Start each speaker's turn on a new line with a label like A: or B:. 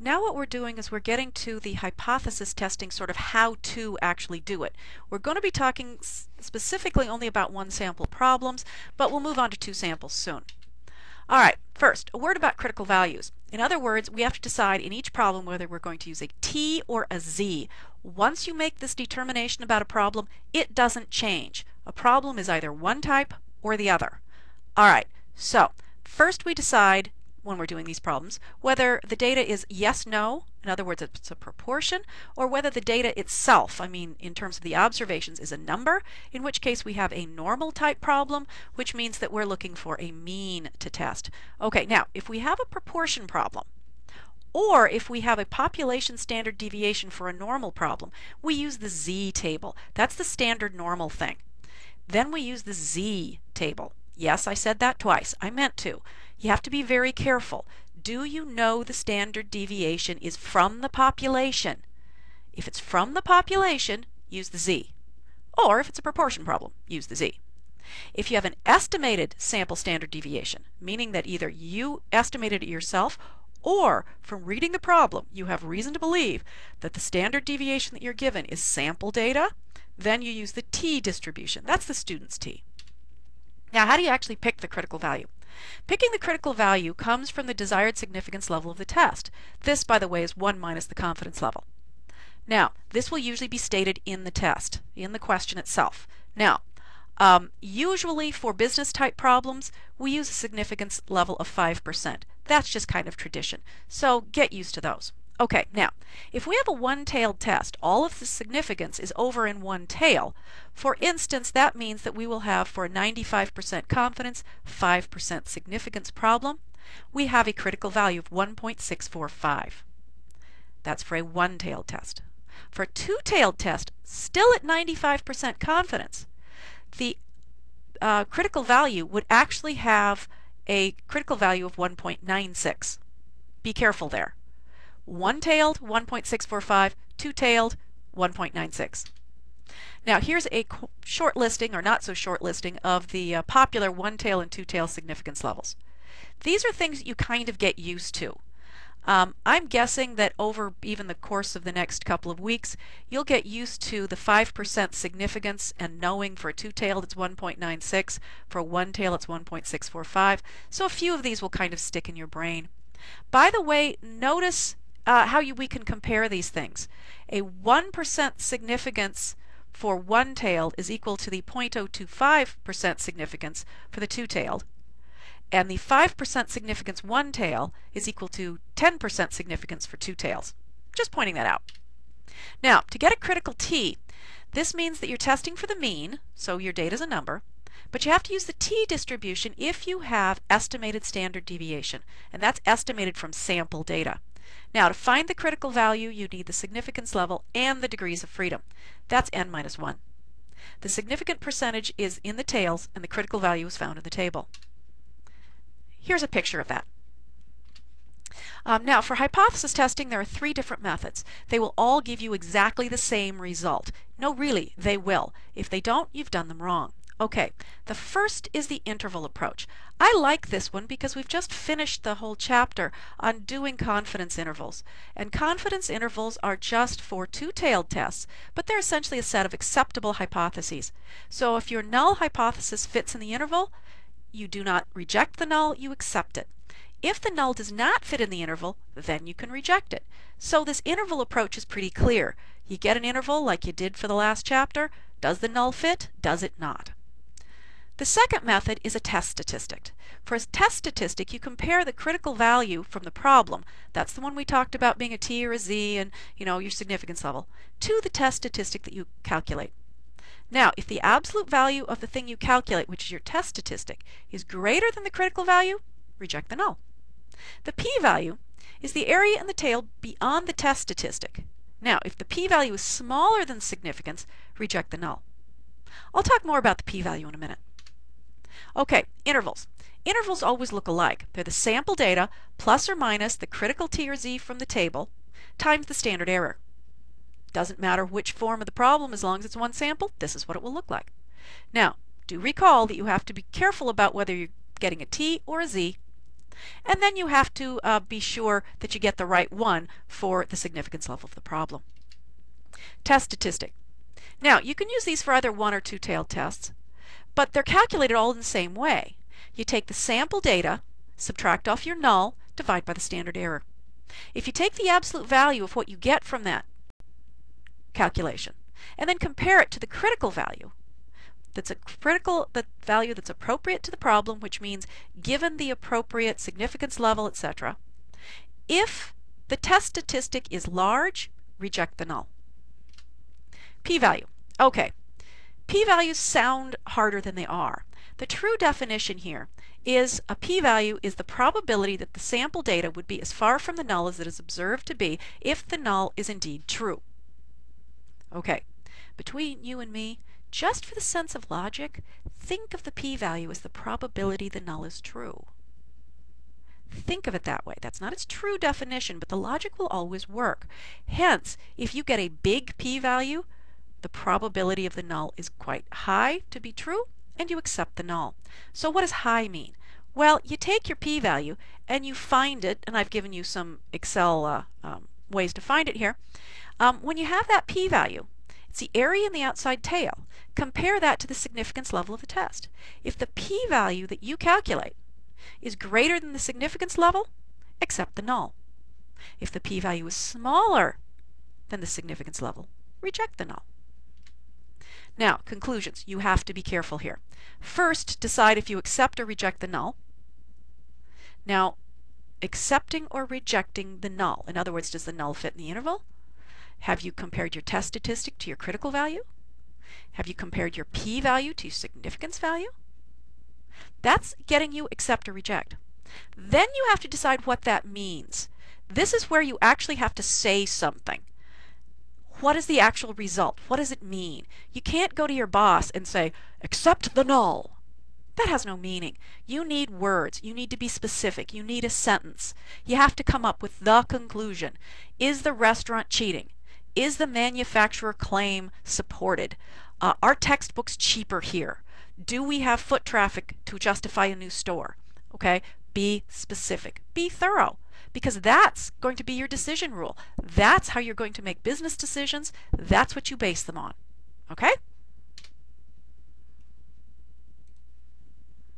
A: Now what we're doing is we're getting to the hypothesis testing, sort of how to actually do it. We're going to be talking specifically only about one sample problems, but we'll move on to two samples soon. All right, first, a word about critical values. In other words, we have to decide in each problem whether we're going to use a T or a Z. Once you make this determination about a problem, it doesn't change. A problem is either one type or the other. All right, so first we decide, when we're doing these problems, whether the data is yes, no, in other words, it's a proportion, or whether the data itself, I mean in terms of the observations, is a number, in which case we have a normal type problem, which means that we're looking for a mean to test. Okay, now if we have a proportion problem, or if we have a population standard deviation for a normal problem, we use the Z table. That's the standard normal thing. Then we use the Z table. Yes, I said that twice. I meant to. You have to be very careful. Do you know the standard deviation is from the population? If it's from the population, use the Z. Or if it's a proportion problem, use the Z. If you have an estimated sample standard deviation, meaning that either you estimated it yourself or from reading the problem you have reason to believe that the standard deviation that you're given is sample data, then you use the T distribution. That's the student's T. Now, how do you actually pick the critical value? Picking the critical value comes from the desired significance level of the test. This, by the way, is 1 minus the confidence level. Now, this will usually be stated in the test, in the question itself. Now, usually for business type problems, we use a significance level of 5%. That's just kind of tradition. So get used to those. Okay, now, if we have a one-tailed test, all of the significance is over in one tail. For instance, that means that we will have, for a 95% confidence, 5% significance problem, we have a critical value of 1.645. That's for a one-tailed test. For a two-tailed test, still at 95% confidence, the critical value would actually have a critical value of 1.96. Be careful there. One-tailed, 1.645, two-tailed, 1.96. Now here's a short listing, or not so short listing, of the popular one-tail and two-tail significance levels. These are things you kind of get used to. I'm guessing that over even the course of the next couple of weeks, you'll get used to the 5% significance and knowing for a two-tailed it's 1.96, for a one-tail it's 1.645. So a few of these will kind of stick in your brain. By the way, notice how we can compare these things. A 1% significance for one-tailed is equal to the 0.025% significance for the two-tailed, and the 5% significance one-tail is equal to 10% significance for two tails. Just pointing that out. Now, to get a critical T, this means that you're testing for the mean, so your data is a number, but you have to use the T distribution if you have estimated standard deviation, and that's estimated from sample data. Now, to find the critical value, you need the significance level and the degrees of freedom. That's n minus 1. The significant percentage is in the tails, and the critical value is found in the table. Here's a picture of that. Now, for hypothesis testing, there are three different methods. They will all give you exactly the same result. No, really, they will. If they don't, you've done them wrong. Okay, the first is the interval approach. I like this one because we've just finished the whole chapter on doing confidence intervals. And confidence intervals are just for two-tailed tests, but they're essentially a set of acceptable hypotheses. So if your null hypothesis fits in the interval, you do not reject the null, you accept it. If the null does not fit in the interval, then you can reject it. So this interval approach is pretty clear. You get an interval like you did for the last chapter. Does the null fit? Does it not? The second method is a test statistic. For a test statistic, you compare the critical value from the problem, that's the one we talked about being a T or a Z and your significance level, to the test statistic that you calculate. Now, if the absolute value of the thing you calculate, which is your test statistic, is greater than the critical value, reject the null. The p-value is the area in the tail beyond the test statistic. Now, if the p-value is smaller than significance, reject the null. I'll talk more about the p-value in a minute. Okay, intervals. Intervals always look alike. They're the sample data plus or minus the critical T or Z from the table times the standard error. Doesn't matter which form of the problem, as long as it's one sample, this is what it will look like. Now, do recall that you have to be careful about whether you're getting a T or a Z. And then you have to be sure that you get the right one for the significance level of the problem. Test statistic. Now, you can use these for either one or two-tailed tests, but they're calculated all in the same way. You take the sample data, subtract off your null, divide by the standard error. If you take the absolute value of what you get from that calculation and then compare it to the critical value, the value that's appropriate to the problem, which means given the appropriate significance level, etc. If the test statistic is large, reject the null. P-value. Okay, p-values sound harder than they are. The true definition here is a p-value is the probability that the sample data would be as far from the null as it is observed to be if the null is indeed true. Okay, between you and me, just for the sense of logic, think of the p-value as the probability the null is true. Think of it that way. That's not its true definition, but the logic will always work. Hence, if you get a big p-value, the probability of the null is quite high to be true, and you accept the null. So what does high mean? Well, you take your p-value and you find it, and I've given you some Excel ways to find it here. When you have that p-value, it's the area in the outside tail. Compare that to the significance level of the test. If the p-value that you calculate is greater than the significance level, accept the null. If the p-value is smaller than the significance level, reject the null. Now, conclusions. You have to be careful here. First, decide if you accept or reject the null. Now, accepting or rejecting the null, in other words, does the null fit in the interval? Have you compared your test statistic to your critical value? Have you compared your p-value to your significance value? That's getting you accept or reject. Then you have to decide what that means. This is where you actually have to say something. What is the actual result? What does it mean? You can't go to your boss and say, accept the null. That has no meaning. You need words. You need to be specific. You need a sentence. You have to come up with the conclusion. Is the restaurant cheating? Is the manufacturer claim supported? Are textbooks cheaper here? Do we have foot traffic to justify a new store? Okay, be specific. Be thorough, because that's going to be your decision rule. That's how you're going to make business decisions. That's what you base them on. Okay?